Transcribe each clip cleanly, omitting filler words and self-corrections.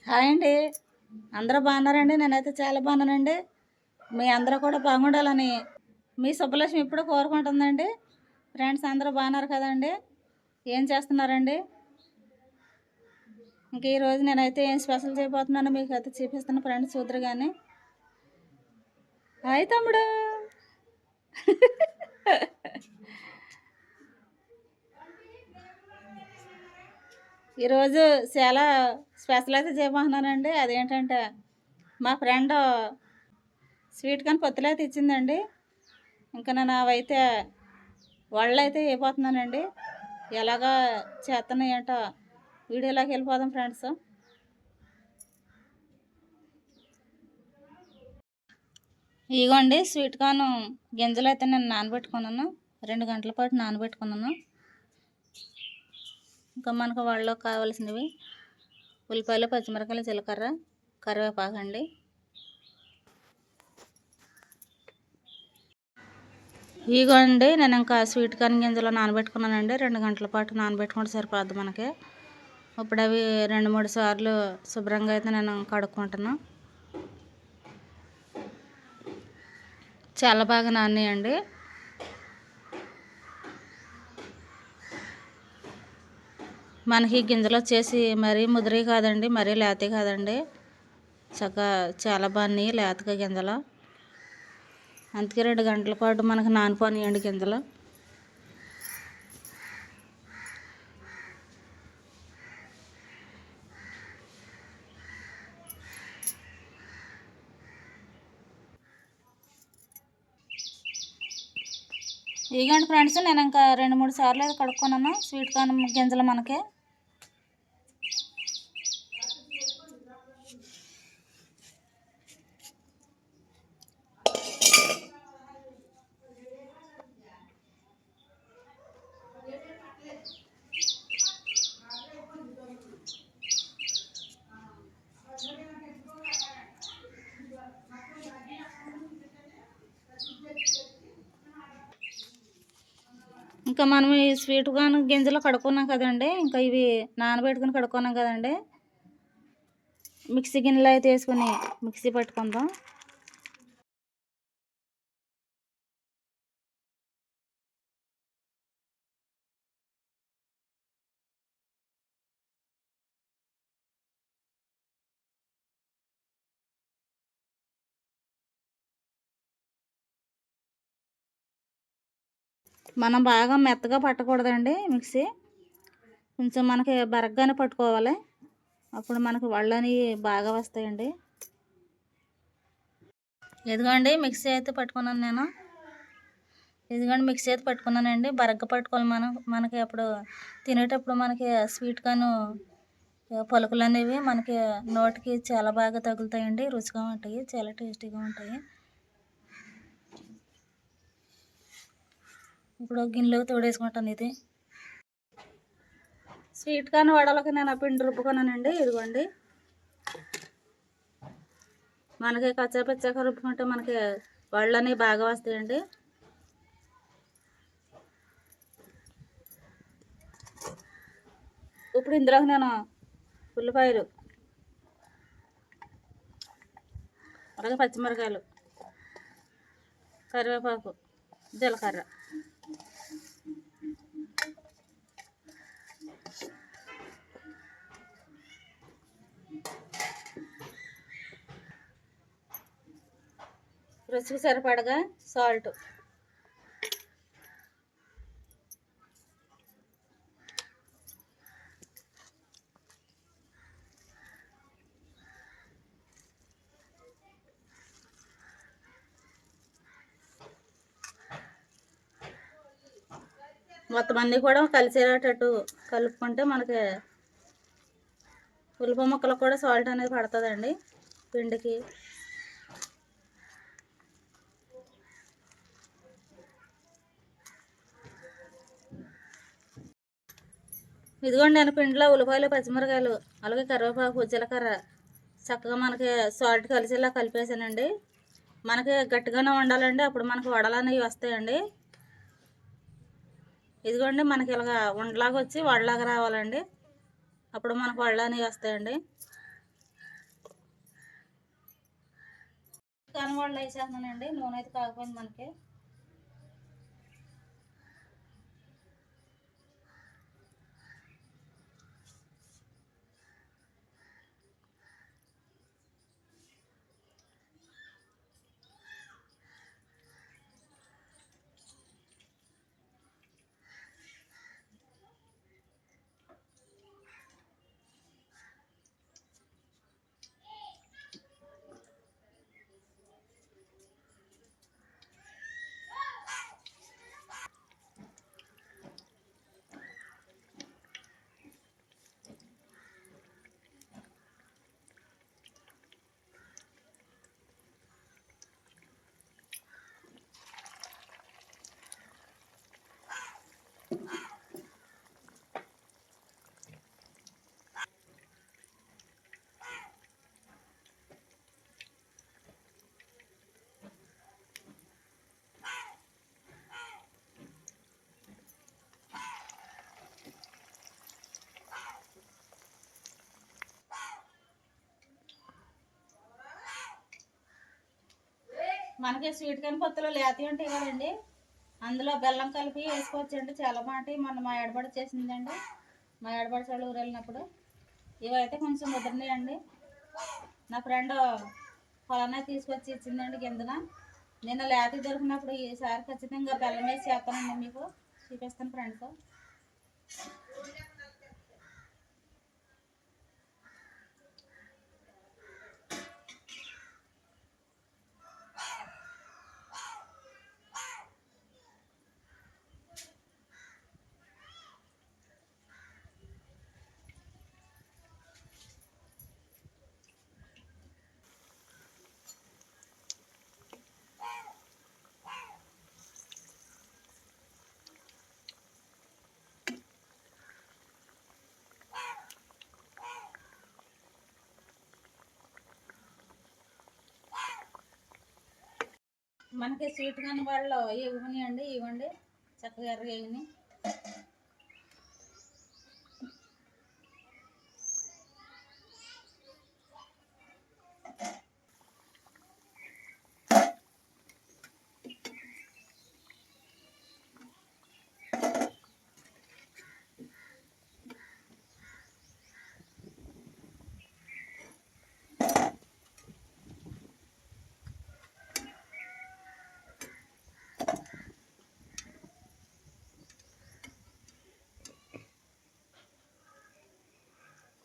Hi అండి. అందరూ బాగున్నారండి? నేనైతే చాలా బాగున్నానండి. మీ అందరూ కూడా బాగుండాలని మీ సుబ్బలక్ష్మి ఇప్పుడు కోరుకుంటుందండి. ఫ్రెండ్స్ అందరూ బాగున్నారు కదండి? ఏం చేస్తున్నారండి? ఇంక ఈరోజు నేనైతే ఏం స్పెషల్ చేయబోతున్నానో మీకు అయితే చూపిస్తాను ఫ్రెండ్స్, చూద్దరు కానీ. హాయ్ తమ్ముడు. ఈరోజు చాలా స్పెషల్ అయితే చేయబోతున్నానండి. అదేంటంటే మా ఫ్రెండ్ స్వీట్ కార్న్ పొత్తులు అయితే ఇచ్చిందండి. ఇంకా నేను అవైతే వాళ్ళు అయితే అయిపోతున్నానండి. ఎలాగా చేస్తున్నాయి ఏంటో వీడియోలోకి వెళ్ళిపోదాం ఫ్రెండ్స్. ఇగోండి స్వీట్ కార్న్ గింజలు అయితే నేను నానబెట్టుకున్నాను. 2 గంటల పాటు నానబెట్టుకున్నాను. ఇంకా మనకు వాళ్ళలో కావాల్సినవి ఉల్లిపాయలు, పచ్చిమిరపకాయలు, జీలకర్ర, కరివేపాకు అండి. ఇగోండి నేను ఇంకా స్వీట్ కార్న్ గింజలు నానబెట్టుకున్నానండి. 2 గంటల పాటు నానబెట్టుకుంటే సరిపోద్ది మనకి. ఇప్పుడు అవి 2-3 సార్లు శుభ్రంగా అయితే నేను కడుక్కుంటున్నాను. చాలా బాగా నానాయండి. మనకి గింజలు వచ్చేసి మరీ ముదిరి కాదండి, మరీ లేత కాదండి. చక్కగా చాలా బాగున్నాయి లేతగా గింజలు. అందుకే 2 గంటల పాటు మనకు నానిపోనియండి గింజలు. ఇగండి ఫ్రెండ్స్, నేను ఇంకా 2-3 సార్లు అయితే కడుక్కున్నాను స్వీట్ కార్న్ గింజలు మనకి. ఇంకా మనం ఈ స్వీట్ కార్న్ గింజలు కడుక్కున్నాం కదండి. ఇంకా ఇవి నానబెట్టుకుని కడుక్కున్నాం కదండి. మిక్సీ గిన్నెలో అయితే వేసుకుని మిక్సీ పట్టుకుందాం. మనం బాగా మెత్తగా పట్టకూడదండి మిక్సీ. కొంచెం మనకి బరగ్గానే పట్టుకోవాలి. అప్పుడు మనకు వాళ్ళని బాగా వస్తాయండి. ఇదిగోండి మిక్సీ అయితే పట్టుకున్నాను నేను. ఇదిగోండి మిక్సీ అయితే పట్టుకున్నానండి. బరగ్గా పట్టుకోవాలి మనకి అప్పుడు తినేటప్పుడు మనకి స్వీట్ కార్న్ పలుకులు అనేవి మనకి నోటికి చాలా బాగా తగులుతాయండి. రుచిగా ఉంటాయి, చాలా టేస్టీగా ఉంటాయి. ఇప్పుడు గిన్నెలోకి తోడేసుకుంటాను. ఇది స్వీట్ కార్న్ వడలకి నేను పిండి రుబ్బుకున్నానండి. ఇదిగోండి మనకి కచ్చాపచ్చాక రుబ్బుకుంటే మనకి వాళ్ళని బాగా వస్తాయండి. ఇప్పుడు ఇందులోకి నేను ఉల్లిపాయలు, అలాగే పచ్చిమిరకాయలు, కరివేపాకు, జీలకర్ర, రుచికి సరిపడగా సాల్ట్, మొత్తం అన్నీ కూడా కలిసేటట్టు కలుపుకుంటే మనకి ఉల్లిపాయ ముక్కలకు కూడా సాల్ట్ అనేది పడుతుందండి పిండికి. ఇదిగోండి నేను పిండిలో ఉల్లిపాయలు, పచ్చిమిరకాయలు, అలాగే కరివేపాకు, జీలకర్ర చక్కగా మనకి సాల్ట్ కలిసేలా కలిపేసానండి. మనకి గట్టిగానే ఉండాలండి, అప్పుడు మనకి వడలు అనేవి వస్తాయండి. ఇదిగోండి మనకి ఇలాగ ఉండలాగా వచ్చి వడలాగా రావాలండి, అప్పుడు మనకు వడలు అనేవి వస్తాయండి. కాని వాళ్ళు వేసేస్తున్నానండి. నూనె అయితే కాకపోయింది మనకి. మనకి స్వీట్ కార్న్ పొత్తులు లేతవి ఉంటాయి కదండి, అందులో బెల్లం కలిపి వేసుకోవచ్చండి. చాలా బాగుంటాయి. మొన్న మా ఏడబడి చేసిందండి, మా ఏడబడి వాళ్ళు ఊరు వెళ్ళినప్పుడు. ఇవైతే కొంచెం ముదిరినాయండి. నా ఫ్రెండ్ పొలాన్ని తీసుకొచ్చి ఇచ్చిందండి కిందన. నిన్న లేతవి దొరికినప్పుడు ఈసారి ఖచ్చితంగా బెల్లం వేసి చేస్తానండి, మీకు చూపిస్తాను ఫ్రెండ్తో. మనకి స్వీట్ కార్న్ వాళ్ళు ఇవ్వనివ్వండి, ఇవ్వండి చక్కగా ఎర్రగా వేయని.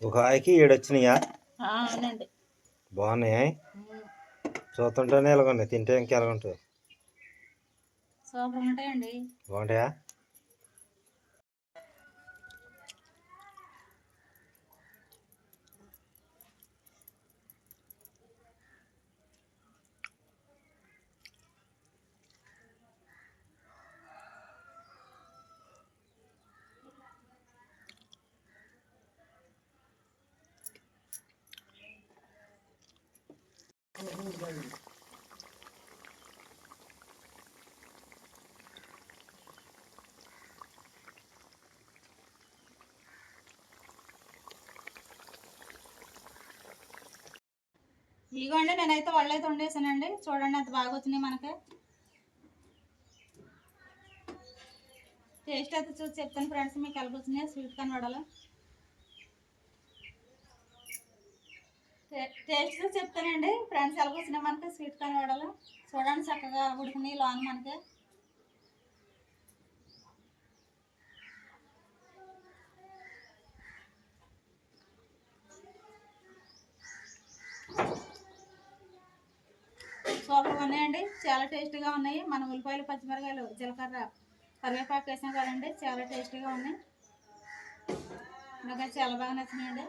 ఒక కాయకి 7 వచ్చినాయా? అవునండి, బాగున్నాయి. చూస్తుంటేనే ఎలాగున్నాయి, తింటే ఇంకా ఎలాగుంటాయి? సూపర్ ఉంటాయండి. బాగుంటాయా? ఇదిగోండి, నేనైతే వాళ్ళైతే వండేసానండి. చూడండి ఎంత బాగా వచ్చినాయి మనకి. టేస్ట్ అయితే చూసి చెప్తాను ఫ్రెండ్స్ మీకు ఎలా వచ్చినాయి స్వీట్ కార్న్ వడలు. టేస్ట్ చూసి చెప్తానండి ఫ్రెండ్స్ ఎలా వచ్చినాయి మనకి స్వీట్ కార్న్ వడలు. చూడండి చక్కగా ఉడికినాయి లోన మనకి. సూపర్గా ఉన్నాయండి, చాలా టేస్టీగా ఉన్నాయి. మన ఉల్లిపాయలు, పచ్చిమిరకాయలు, జీలకర్ర, కరివేపాకు వేసాం కదండి, చాలా టేస్టీగా ఉన్నాయి. నాకు చాలా బాగా నచ్చినాయండి.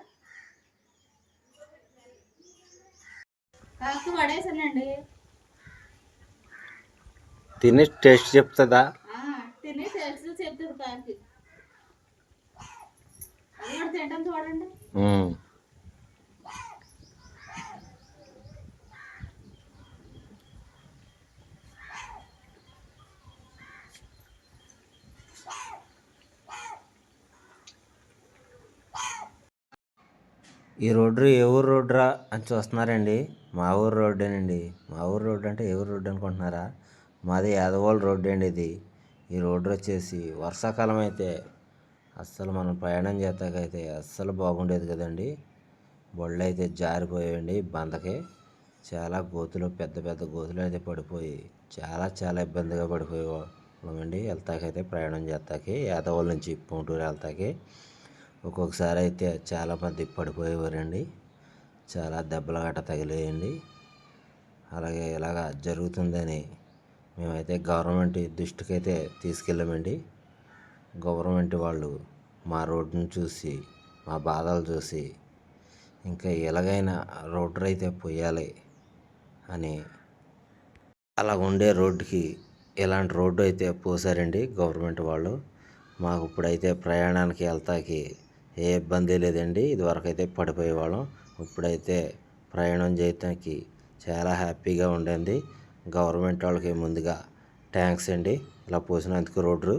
కాస్త పడేసానండి. తిని టేస్ట్ చెప్తుందా? తిని టేస్ట్ చెప్తుంది కాకి. అది కూడా తింటాం చూడండి. ఈ రోడ్డు ఏ ఊరు రోడ్డురా అని చూస్తున్నారండి. మా ఊరు రోడ్డేనండి. మా ఊరు రోడ్డు అంటే ఏ ఊరు రోడ్డు అనుకుంటున్నారా? మాది యాదవాళ్ళ రోడ్డు అండి ఇది. ఈ రోడ్డు వచ్చేసి వర్షాకాలం అయితే అస్సలు మనం ప్రయాణం చేస్తాకైతే అస్సలు బాగుండేది కదండి. బళ్ళు అయితే జారిపోయాయండి బందకి. చాలా గోతులు, పెద్ద పెద్ద గోతులు అయితే పడిపోయి చాలా ఇబ్బందిగా పడిపోయేవాళ్ళమండి. వెళ్తాకైతే ప్రయాణం చేస్తాకి యాదవాళ్ళ నుంచి పొంటూరు వెళ్తాకి ఒక్కొక్కసారి అయితే చాలామంది పడిపోయేవారండి. చాలా దెబ్బలు గట్ట తగిలేయండి. అలాగే ఇలాగ జరుగుతుందని మేమైతే గవర్నమెంట్ దృష్టికి అయితే తీసుకెళ్ళామండి. గవర్నమెంట్ వాళ్ళు మా రోడ్డును చూసి, మా బాధలు చూసి ఇంకా ఎలాగైనా రోడ్డు అయితే పోయాలి అని అలా ఉండే రోడ్డుకి ఇలాంటి రోడ్డు అయితే పోసారండి గవర్నమెంట్ వాళ్ళు. మాకు ఇప్పుడైతే ప్రయాణానికి వెళ్తాకి ఏ ఇబ్బంది లేదండి. ఇదివరకు అయితే పడిపోయేవాళ్ళం. ఇప్పుడైతే ప్రయాణం చేయటానికి చాలా హ్యాపీగా ఉండింది. గవర్నమెంట్ వాళ్ళకి ముందుగా థ్యాంక్స్ అండి ఇలా పోసినందుకు రోడ్డు.